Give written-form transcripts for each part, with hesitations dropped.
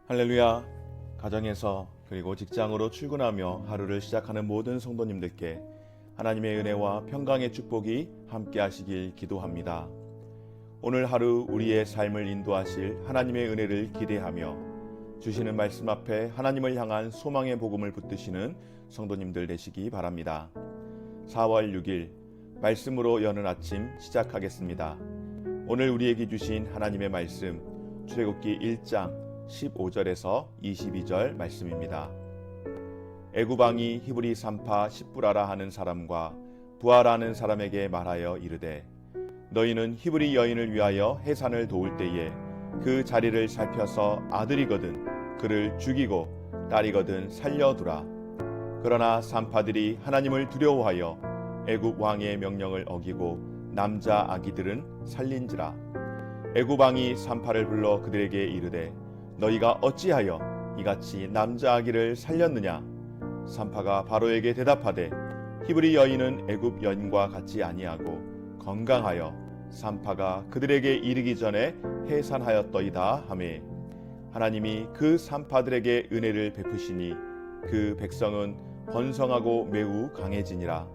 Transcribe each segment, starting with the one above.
할렐루야. 가정에서 그리고 직장으로 출근하며 하루를 시작하는 모든 성도님들께 하나님의 은혜와 평강의 축복이 함께 하시길 기도합니다. 오늘 하루 우리의 삶을 인도하실 하나님의 은혜를 기대하며 주시는 말씀 앞에 하나님을 향한 소망의 복음을 붙드시는 성도님들 되시기 바랍니다. 4월 6일 말씀으로 여는 아침 시작하겠습니다. 오늘 우리에게 주신 하나님의 말씀 출애굽기 1장 15절에서 22절 말씀입니다. 애굽 왕이 히브리 산파 십부라라 하는 사람과 부하라는 사람에게 말하여 이르되 너희는 히브리 여인을 위하여 해산을 도울 때에 그 자리를 살펴서 아들이거든 그를 죽이고 딸이거든 살려두라. 그러나 산파들이 하나님을 두려워하여 애굽 왕의 명령을 어기고 남자 아기들은 살린지라. 애굽 왕이 산파를 불러 그들에게 이르되 너희가 어찌하여 이같이 남자 아기를 살렸느냐? 산파가 바로에게 대답하되 히브리 여인은 애굽 여인과 같지 아니하고 건강하여 산파가 그들에게 이르기 전에 해산하였더이다 하매 하나님이 그 산파들에게 은혜를 베푸시니 그 백성은 번성하고 매우 강해지니라.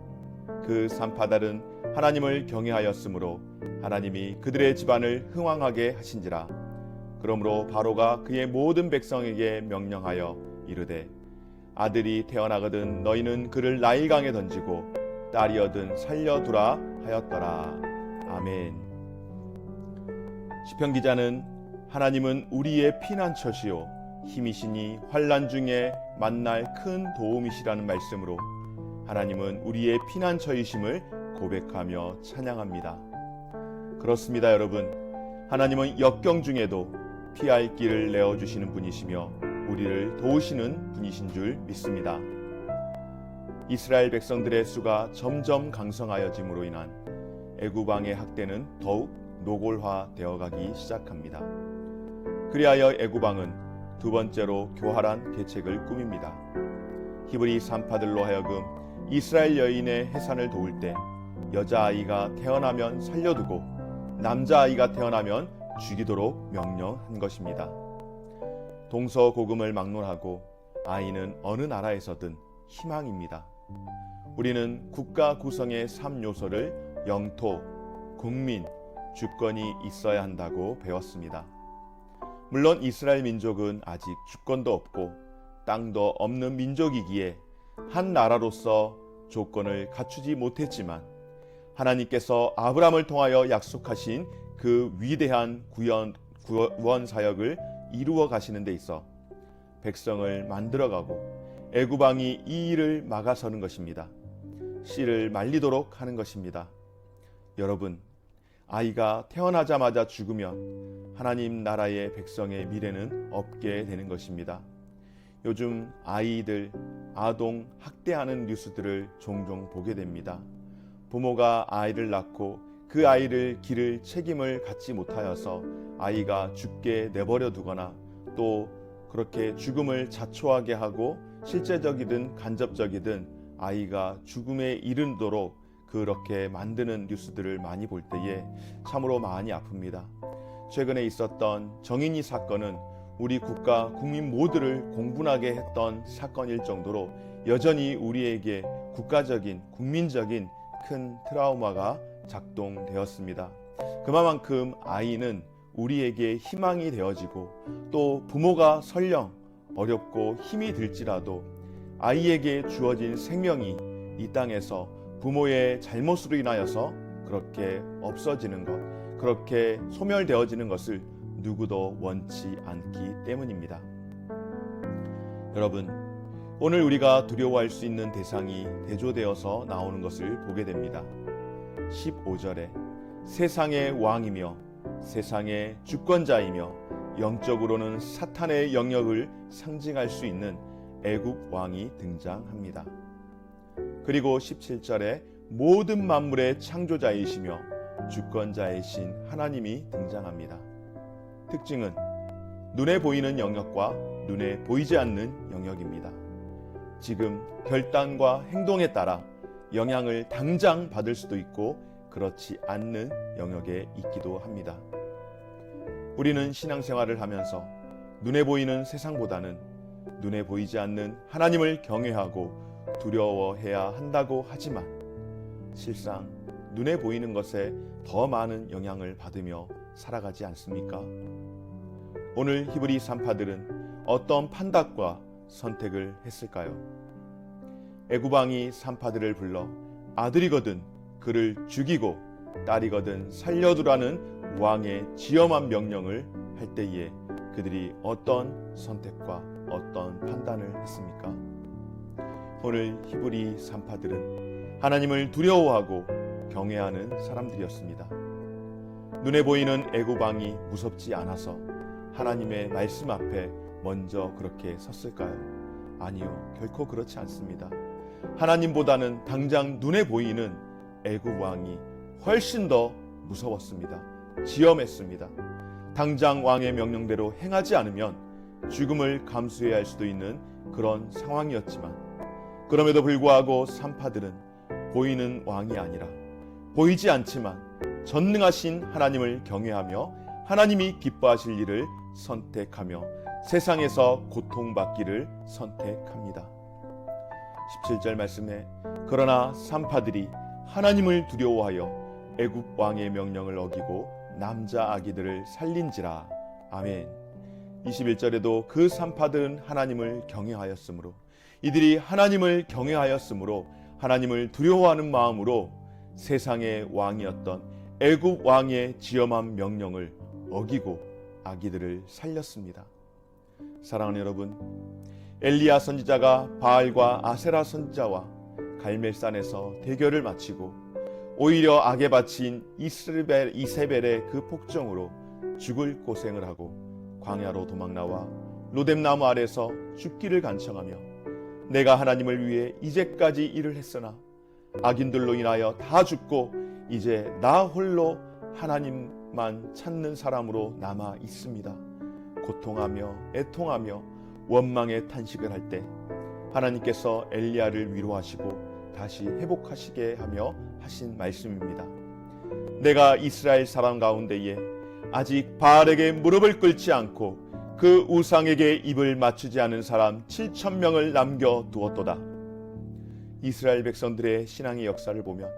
그 산파들은 하나님을 경외하였으므로 하나님이 그들의 집안을 흥왕하게 하신지라. 그러므로 바로가 그의 모든 백성에게 명령하여 이르되 아들이 태어나거든 너희는 그를 나일강에 던지고 딸이어든 살려두라 하였더라. 아멘. 시편 기자는 하나님은 우리의 피난처시요 힘이시니 환난 중에 만날 큰 도움이시라는 말씀으로 하나님은 우리의 피난처이심을 고백하며 찬양합니다. 그렇습니다, 여러분. 하나님은 역경 중에도 피할 길을 내어주시는 분이시며 우리를 도우시는 분이신 줄 믿습니다. 이스라엘 백성들의 수가 점점 강성하여짐으로 인한 애굽 왕의 학대는 더욱 노골화되어 가기 시작합니다. 그리하여 애굽 왕은 두 번째로 교활한 계책을 꾸밉니다. 히브리 산파들로 하여금 이스라엘 여인의 해산을 도울 때 여자아이가 태어나면 살려두고 남자아이가 태어나면 죽이도록 명령한 것입니다. 동서고금을 막론하고 아이는 어느 나라에서든 희망입니다. 우리는 국가 구성의 3요소를 영토, 국민, 주권이 있어야 한다고 배웠습니다. 물론 이스라엘 민족은 아직 주권도 없고 땅도 없는 민족이기에 한 나라로서 조건을 갖추지 못했지만 하나님께서 아브라함을 통하여 약속하신 그 위대한 구원 사역을 이루어 가시는 데 있어 백성을 만들어가고 애굽 왕이 이 일을 막아서는 것입니다. 씨를 말리도록 하는 것입니다. 여러분, 아이가 태어나자마자 죽으면 하나님 나라의 백성의 미래는 없게 되는 것입니다. 요즘 아이들, 아동 학대하는 뉴스들을 종종 보게 됩니다. 부모가 아이를 낳고 그 아이를 기를 책임을 갖지 못하여서 아이가 죽게 내버려 두거나 또 그렇게 죽음을 자초하게 하고 실제적이든 간접적이든 아이가 죽음에 이르도록 그렇게 만드는 뉴스들을 많이 볼 때에 참으로 많이 아픕니다. 최근에 있었던 정인이 사건은 우리 국가 국민 모두를 공분하게 했던 사건일 정도로 여전히 우리에게 국가적인 국민적인 큰 트라우마가 작동되었습니다. 그만큼 아이는 우리에게 희망이 되어지고 또 부모가 설령 어렵고 힘이 들지라도 아이에게 주어진 생명이 이 땅에서 부모의 잘못으로 인하여서 그렇게 없어지는 것, 그렇게 소멸되어지는 것을 누구도 원치 않기 때문입니다. 여러분, 오늘 우리가 두려워할 수 있는 대상이 대조되어서 나오는 것을 보게 됩니다. 15절에 세상의 왕이며 세상의 주권자이며 영적으로는 사탄의 영역을 상징할 수 있는 애굽 왕이 등장합니다. 그리고 17절에 모든 만물의 창조자이시며 주권자이신 하나님이 등장합니다. 특징은 눈에 보이는 영역과 눈에 보이지 않는 영역입니다. 지금 결단과 행동에 따라 영향을 당장 받을 수도 있고 그렇지 않는 영역에 있기도 합니다. 우리는 신앙생활을 하면서 눈에 보이는 세상보다는 눈에 보이지 않는 하나님을 경외하고 두려워해야 한다고 하지만 실상 눈에 보이는 것에 더 많은 영향을 받으며 살아가지 않습니까? 오늘 히브리 산파들은 어떤 판단과 선택을 했을까요? 애굽왕이 산파들을 불러 아들이거든 그를 죽이고 딸이거든 살려두라는 왕의 지엄한 명령을 할 때에 그들이 어떤 선택과 어떤 판단을 했습니까? 오늘 히브리 산파들은 하나님을 두려워하고 경외하는 사람들이었습니다. 눈에 보이는 애굽왕이 무섭지 않아서 하나님의 말씀 앞에 먼저 그렇게 섰을까요? 아니요, 결코 그렇지 않습니다. 하나님보다는 당장 눈에 보이는 애굽왕이 훨씬 더 무서웠습니다. 지엄했습니다. 당장 왕의 명령대로 행하지 않으면 죽음을 감수해야 할 수도 있는 그런 상황이었지만 그럼에도 불구하고 산파들은 보이는 왕이 아니라 보이지 않지만 전능하신 하나님을 경외하며 하나님이 기뻐하실 일을 선택하며 세상에서 고통받기를 선택합니다. 17절 말씀에 그러나 산파들이 하나님을 두려워하여 애굽 왕의 명령을 어기고 남자 아기들을 살린지라. 아멘. 21절에도 그 산파들은 하나님을 경외하였으므로 이들이 하나님을 경외하였으므로 하나님을 두려워하는 마음으로 세상의 왕이었던 애굽 왕의 지엄한 명령을 어기고 아기들을 살렸습니다. 사랑하는 여러분, 엘리야 선지자가 바알과 아세라 선지자와 갈멜산에서 대결을 마치고 오히려 악에 바친 이세벨의 그 폭정으로 죽을 고생을 하고 광야로 도망나와 로뎀나무 아래서 죽기를 간청하며 내가 하나님을 위해 이제까지 일을 했으나 악인들로 인하여 다 죽고 이제 나 홀로 하나님만 찾는 사람으로 남아 있습니다. 고통하며 애통하며 원망의 탄식을 할 때 하나님께서 엘리야를 위로하시고 다시 회복하시게 하며 하신 말씀입니다. 내가 이스라엘 사람 가운데에 아직 바알에게 무릎을 꿇지 않고 그 우상에게 입을 맞추지 않은 사람 7,000명을 남겨두었도다. 이스라엘 백성들의 신앙의 역사를 보면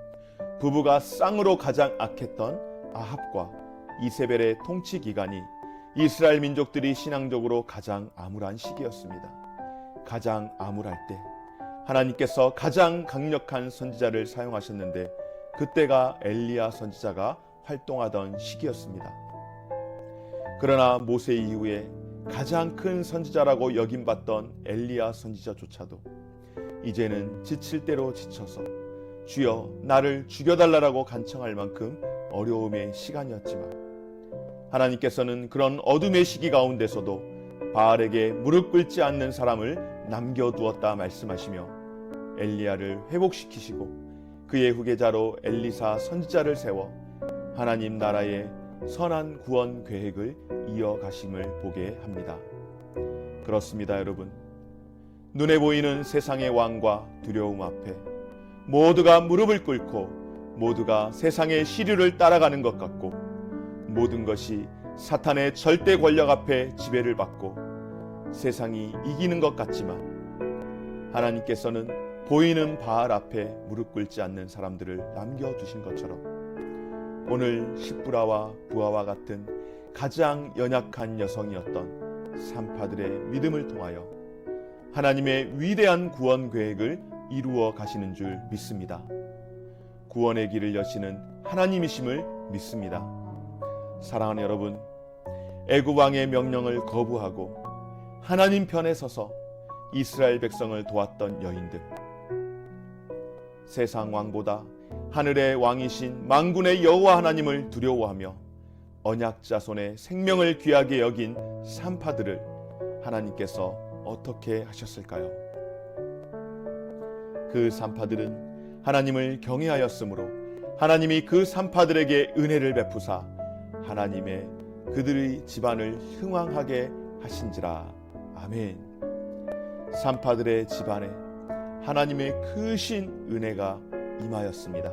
부부가 쌍으로 가장 악했던 아합과 이세벨의 통치 기간이 이스라엘 민족들이 신앙적으로 가장 암울한 시기였습니다. 가장 암울할 때 하나님께서 가장 강력한 선지자를 사용하셨는데 그때가 엘리야 선지자가 활동하던 시기였습니다. 그러나 모세 이후에 가장 큰 선지자라고 여김받던 엘리야 선지자조차도 이제는 지칠 대로 지쳐서 주여 나를 죽여달라고 간청할 만큼 어려움의 시간이었지만 하나님께서는 그런 어둠의 시기 가운데서도 바알에게 무릎 꿇지 않는 사람을 남겨두었다 말씀하시며 엘리야를 회복시키시고 그의 후계자로 엘리사 선지자를 세워 하나님 나라의 선한 구원 계획을 이어가심을 보게 합니다. 그렇습니다, 여러분. 눈에 보이는 세상의 왕과 두려움 앞에 모두가 무릎을 꿇고 모두가 세상의 시류를 따라가는 것 같고 모든 것이 사탄의 절대 권력 앞에 지배를 받고 세상이 이기는 것 같지만 하나님께서는 보이는 바알 앞에 무릎 꿇지 않는 사람들을 남겨두신 것처럼 오늘 십부라와 부하와 같은 가장 연약한 여성이었던 산파들의 믿음을 통하여 하나님의 위대한 구원 계획을 이루어 가시는 줄 믿습니다. 구원의 길을 여시는 하나님이심을 믿습니다. 사랑하는 여러분, 애굽 왕의 명령을 거부하고 하나님 편에 서서 이스라엘 백성을 도왔던 여인들, 세상 왕보다 하늘의 왕이신 만군의 여호와 하나님을 두려워하며 언약 자손의 생명을 귀하게 여긴 산파들을 하나님께서 어떻게 하셨을까요? 그 산파들은 하나님을 경외하였으므로 하나님이 그 산파들에게 은혜를 베푸사 하나님의 그들의 집안을 흥왕하게 하신지라. 아멘. 산파들의 집안에 하나님의 크신 은혜가 임하였습니다.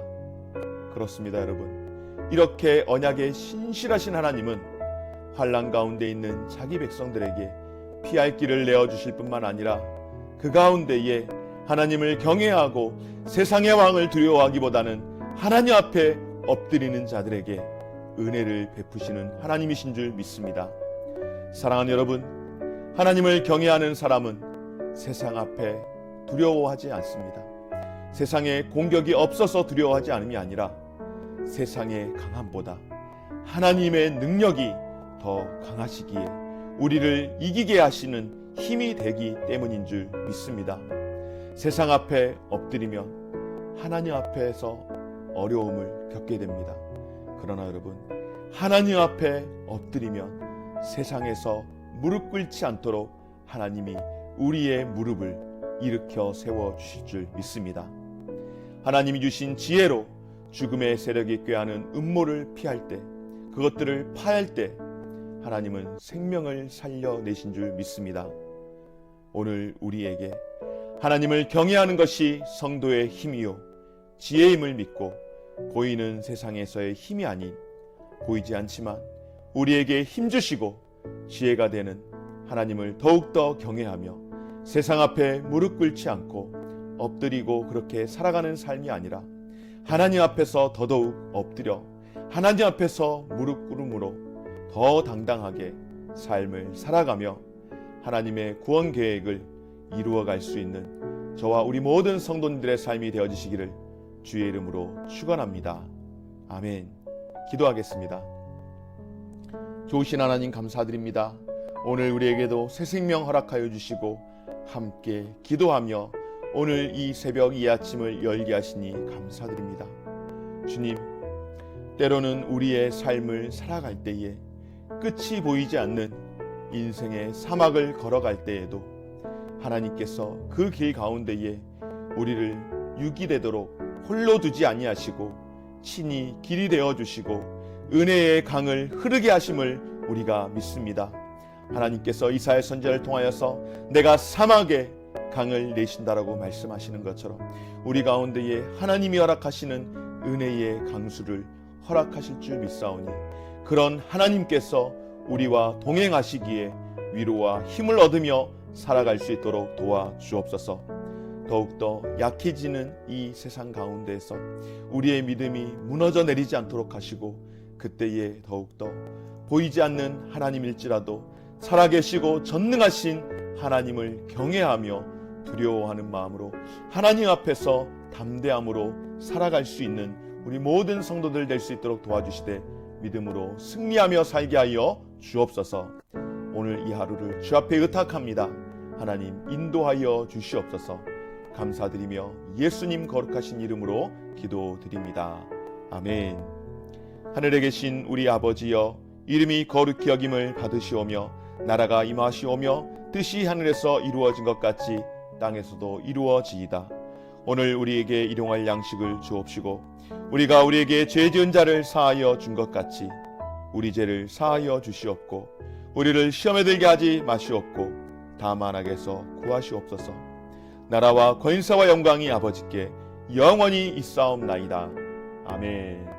그렇습니다, 여러분. 이렇게 언약에 신실하신 하나님은 환난 가운데 있는 자기 백성들에게 피할 길을 내어주실 뿐만 아니라 그 가운데에 하나님을 경외하고 세상의 왕을 두려워하기보다는 하나님 앞에 엎드리는 자들에게 은혜를 베푸시는 하나님이신 줄 믿습니다. 사랑하는 여러분, 하나님을 경외하는 사람은 세상 앞에 두려워하지 않습니다. 세상에 공격이 없어서 두려워하지 않음이 아니라 세상의 강함보다 하나님의 능력이 더 강하시기에 우리를 이기게 하시는 힘이 되기 때문인 줄 믿습니다. 세상 앞에 엎드리면 하나님 앞에서 어려움을 겪게 됩니다. 그러나 여러분, 하나님 앞에 엎드리면 세상에서 무릎 꿇지 않도록 하나님이 우리의 무릎을 일으켜 세워주실 줄 믿습니다. 하나님이 주신 지혜로 죽음의 세력이 꾀하는 음모를 피할 때, 그것들을 파할 때 하나님은 생명을 살려내신 줄 믿습니다. 오늘 우리에게 하나님을 경외하는 것이 성도의 힘이요 지혜임을 믿고 보이는 세상에서의 힘이 아닌 보이지 않지만 우리에게 힘주시고 지혜가 되는 하나님을 더욱더 경외하며 세상 앞에 무릎 꿇지 않고 엎드리고 그렇게 살아가는 삶이 아니라 하나님 앞에서 더더욱 엎드려 하나님 앞에서 무릎 꿇음으로 더 당당하게 삶을 살아가며 하나님의 구원 계획을 이루어갈 수 있는 저와 우리 모든 성도님들의 삶이 되어지시기를 주의 이름으로 축원합니다. 아멘. 기도하겠습니다. 좋으신 하나님 감사드립니다. 오늘 우리에게도 새 생명 허락하여 주시고 함께 기도하며 오늘 이 새벽 이 아침을 열게 하시니 감사드립니다. 주님, 때로는 우리의 삶을 살아갈 때에 끝이 보이지 않는 인생의 사막을 걸어갈 때에도 하나님께서 그 길 가운데에 우리를 육이 되도록 홀로 두지 아니하시고 친히 길이 되어 주시고 은혜의 강을 흐르게 하심을 우리가 믿습니다. 하나님께서 이사야 선지자를 통하여서 내가 사막에 강을 내신다라고 말씀하시는 것처럼 우리 가운데에 하나님이 허락하시는 은혜의 강수를 허락하실 줄 믿사오니 그런 하나님께서 우리와 동행하시기에 위로와 힘을 얻으며 살아갈 수 있도록 도와주옵소서. 더욱더 약해지는 이 세상 가운데에서 우리의 믿음이 무너져 내리지 않도록 하시고 그때에 더욱더 보이지 않는 하나님일지라도 살아계시고 전능하신 하나님을 경외하며 두려워하는 마음으로 하나님 앞에서 담대함으로 살아갈 수 있는 우리 모든 성도들 될 수 있도록 도와주시되 믿음으로 승리하며 살게 하여 주옵소서. 오늘 이 하루를 주 앞에 의탁합니다. 하나님 인도하여 주시옵소서. 감사드리며 예수님 거룩하신 이름으로 기도드립니다. 아멘. 하늘에 계신 우리 아버지여, 이름이 거룩히 여김을 받으시오며 나라가 임하시오며 뜻이 하늘에서 이루어진 것 같이 땅에서도 이루어지이다. 오늘 우리에게 일용할 양식을 주옵시고 우리가 우리에게 죄 지은 자를 사하여 준 것 같이 우리 죄를 사하여 주시옵고 우리를 시험에 들게 하지 마시옵고 다만 악에서 구하시옵소서. 나라와 권세와 영광이 아버지께 영원히 있사옵나이다. 아멘.